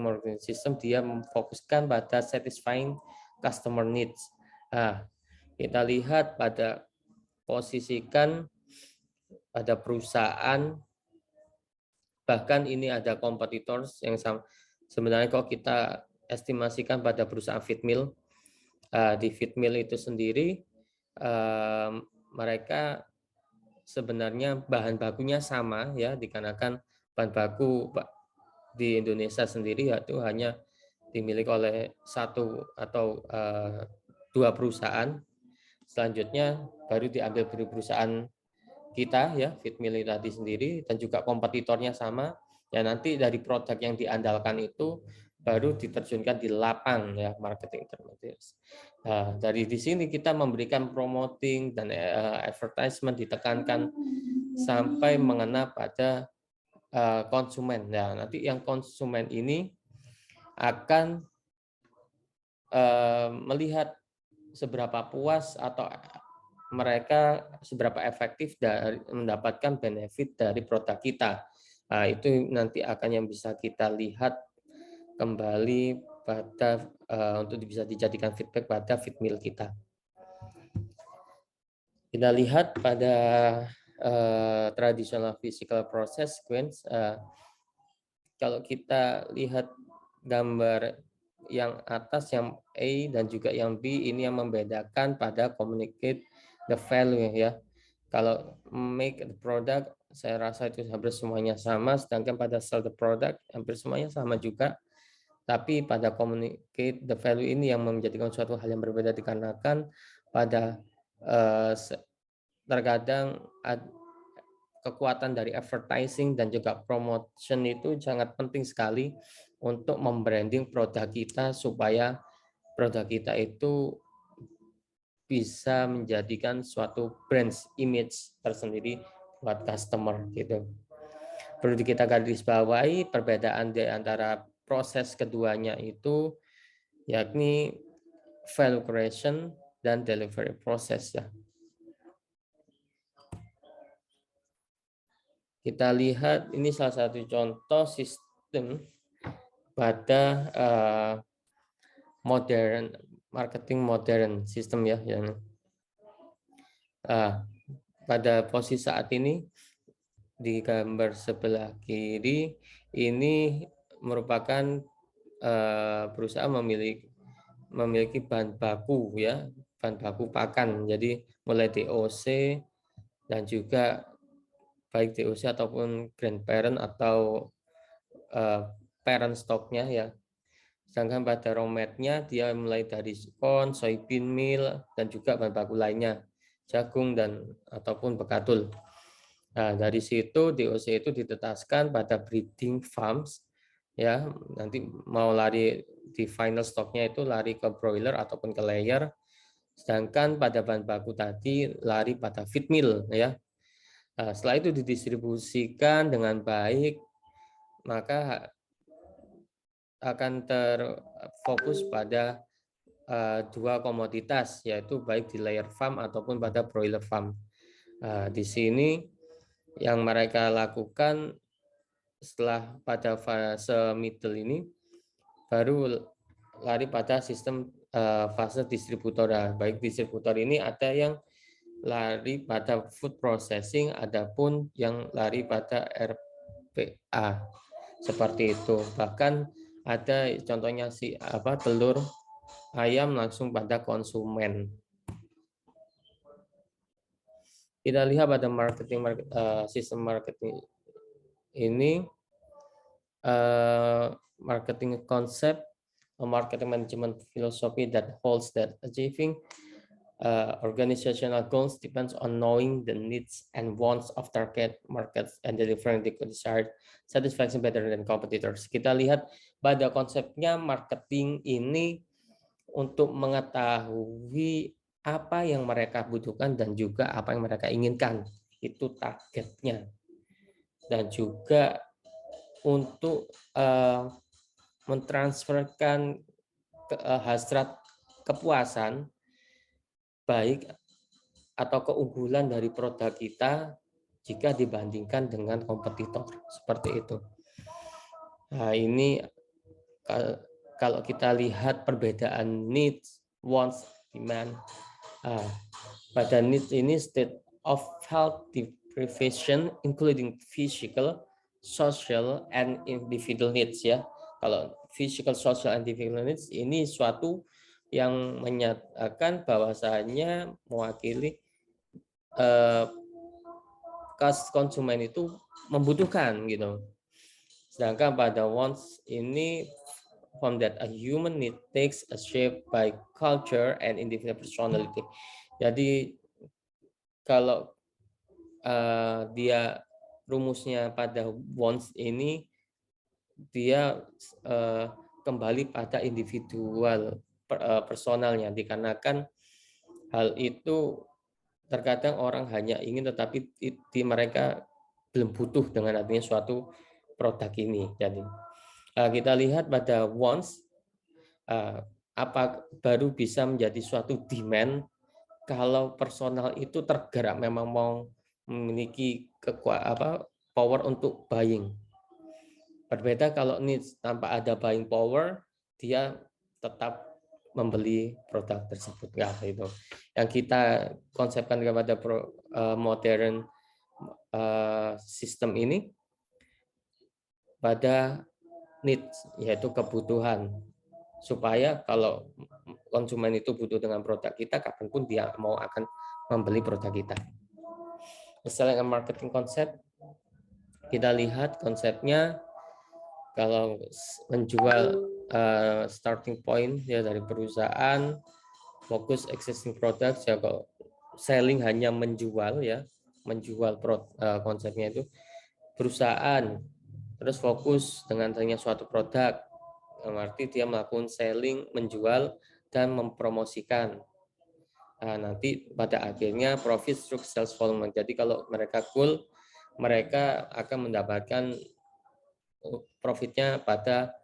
marketing system dia memfokuskan pada satisfying customer needs. Nah, kita lihat pada posisikan pada perusahaan, bahkan ini ada competitors yang sebenarnya kok kita estimasikan pada perusahaan feed mill. Di feed mill itu sendiri mereka sebenarnya bahan bakunya sama ya, dikarenakan bahan baku di Indonesia sendiri yaitu hanya dimiliki oleh satu atau dua perusahaan. Selanjutnya baru diambil dari perusahaan kita ya, feed mill tadi sendiri, dan juga kompetitornya sama. Ya, nanti dari produk yang diandalkan itu baru diterjunkan di lapang ya, marketing intermediaries. Nah, dari di sini kita memberikan promoting dan advertisement ditekankan sampai mengena pada konsumen. Nah, nanti yang konsumen ini akan melihat seberapa puas atau mereka seberapa efektif dari mendapatkan benefit dari produk kita. Nah, itu nanti akan yang bisa kita lihat kembali pada untuk bisa dijadikan feedback pada feed mill kita. Kita lihat pada traditional physical process sequence. Kalau kita lihat gambar yang atas, yang A dan juga yang B, ini yang membedakan pada communicate the value ya. Kalau make the product, saya rasa itu hampir semuanya sama, sedangkan pada sell the product hampir semuanya sama juga. Tapi pada communicate the value ini yang menjadikan suatu hal yang berbeda, dikarenakan pada terkadang kekuatan dari advertising dan juga promotion itu sangat penting sekali untuk membranding produk kita supaya produk kita itu bisa menjadikan suatu brand image tersendiri buat customer gitu. Perlu kita garis bawahi perbedaan di antara proses keduanya itu, yakni value creation dan delivery process ya. Kita lihat ini salah satu contoh sistem pada modern marketing modern sistem ya, yang pada posisi saat ini di gambar sebelah kiri ini merupakan perusahaan memiliki bahan baku ya, bahan baku pakan. Jadi mulai DOC dan juga baik DOC ataupun grandparent atau parent stocknya ya. Sedangkan pada raw mat-nya dia mulai dari corn, soybean meal, dan juga bahan baku lainnya, jagung dan ataupun bekatul. Nah, dari situ DOC itu ditetaskan pada breeding farms ya, nanti mau lari di final stoknya itu lari ke broiler ataupun ke layer, sedangkan pada bahan baku tadi lari pada feed mill ya. Nah, setelah itu didistribusikan dengan baik, maka akan terfokus pada dua komoditas, yaitu baik di layer farm ataupun pada broiler farm. Di sini yang mereka lakukan setelah pada fase middle ini baru lari pada sistem fase distributor. Baik distributor ini ada yang lari pada food processing, adapun yang lari pada RPA seperti itu. Bahkan ada contohnya telur ayam langsung pada konsumen. Kita lihat pada sistem marketing ini, marketing concept, marketing management philosophy that holds that achieving organizational goals depends on knowing the needs and wants of target markets and delivering the desired satisfaction better than competitors. Kita lihat pada konsepnya marketing ini untuk mengetahui apa yang mereka butuhkan dan juga apa yang mereka inginkan, itu targetnya, dan juga untuk mentransferkan hasrat kepuasan baik atau keunggulan dari produk kita jika dibandingkan dengan kompetitor, seperti itu. Nah, ini kalau kita lihat perbedaan needs, wants, demand, pada needs ini state of health deprivation including physical, social, and individual needs ya. Kalau physical, social, and individual needs ini suatu yang menyatakan bahwasanya mewakili konsumen itu membutuhkan gitu. Sedangkan pada wants ini from that a human need takes a shape by culture and individual personality. Jadi kalau dia rumusnya pada wants ini dia kembali pada individual personalnya, dikarenakan hal itu terkadang orang hanya ingin tetapi mereka belum butuh dengan adanya suatu produk ini. Jadi kita lihat pada wants apa baru bisa menjadi suatu demand kalau personal itu tergerak memang mau memiliki power untuk buying. Berbeda kalau needs tanpa ada buying power, dia tetap membeli produk tersebut. Ya, itu yang kita konsepkan kepada modern sistem ini pada needs, yaitu kebutuhan, supaya kalau konsumen itu butuh dengan produk kita, kapanpun dia mau akan membeli produk kita. Selling and marketing concept, kita lihat konsepnya kalau menjual starting point ya dari perusahaan, fokus existing products ya, kalau selling hanya menjual ya, menjual konsepnya itu perusahaan, terus fokus dengan adanya suatu produk, arti dia melakukan selling, menjual dan mempromosikan. Nah, nanti pada akhirnya profit stroke sales volume. Jadi kalau mereka goal, mereka akan mendapatkan profitnya pada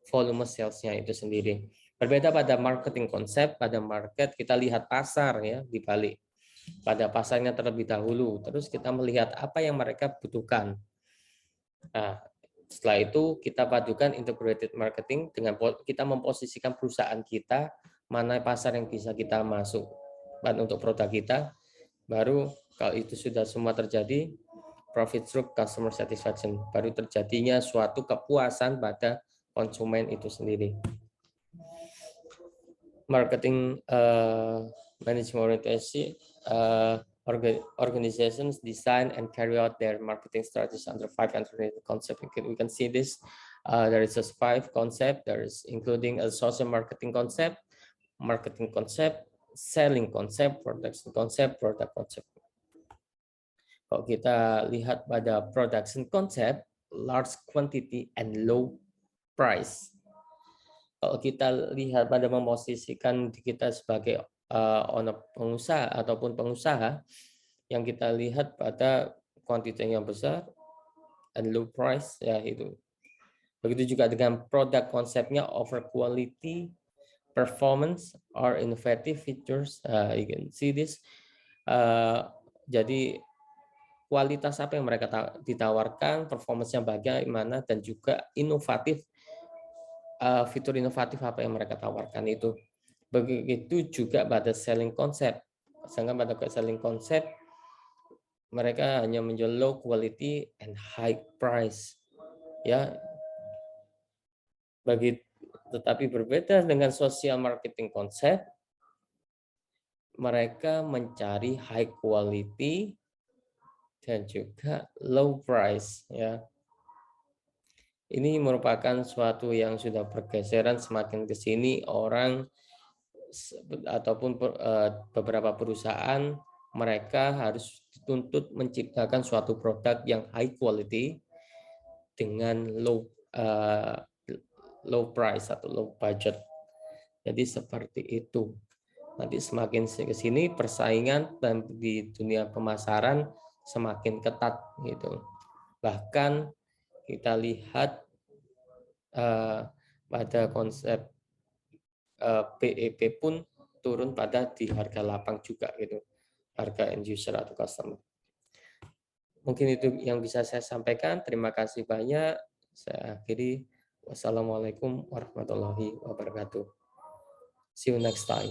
volume salesnya itu sendiri. Berbeda pada marketing konsep, pada market kita lihat pasar ya di balik. Pada pasarnya terlebih dahulu, terus kita melihat apa yang mereka butuhkan. Nah, setelah itu kita padukan integrated marketing dengan kita memposisikan perusahaan kita mana pasar yang bisa kita masuk untuk produk kita. Baru kalau itu sudah semua terjadi, profit stroke customer satisfaction, baru terjadinya suatu kepuasan pada konsumen itu sendiri. Marketing management orientation, organizations design and carry out their marketing strategies under 5 integrated concepts. We can see this. There is just 5 concepts. There is including a social marketing concept, selling concept, production concept, product concept. Kalau kita lihat pada production concept, large quantity and low price. Kalau kita lihat pada memposisikan kita sebagai pengusaha ataupun pengusaha, yang kita lihat pada kuantitas yang besar and low price ya itu. Begitu juga dengan produk konsepnya over quality, performance, or innovative features. You can see this. Jadi kualitas apa yang mereka ditawarkan, performance-nya bagaimana, dan juga inovatif, fitur inovatif apa yang mereka tawarkan itu. Begitu juga pada selling concept. Sedangkan pada selling concept, mereka hanya menjual low quality and high price. Ya, tetapi berbeda dengan social marketing concept, mereka mencari high quality dan juga low price ya. Ini merupakan suatu yang sudah pergeseran semakin ke sini, orang ataupun beberapa perusahaan mereka harus dituntut menciptakan suatu produk yang high quality dengan low price atau low budget. Jadi seperti itu. Nanti semakin ke sini persaingan dan di dunia pemasaran semakin ketat gitu. Bahkan kita lihat pada konsep PEP pun turun pada di harga lapang juga gitu, harga end user atau customer. Mungkin itu yang bisa saya sampaikan. Terima kasih banyak. Saya akhiri. Wassalamualaikum warahmatullahi wabarakatuh. See you next time.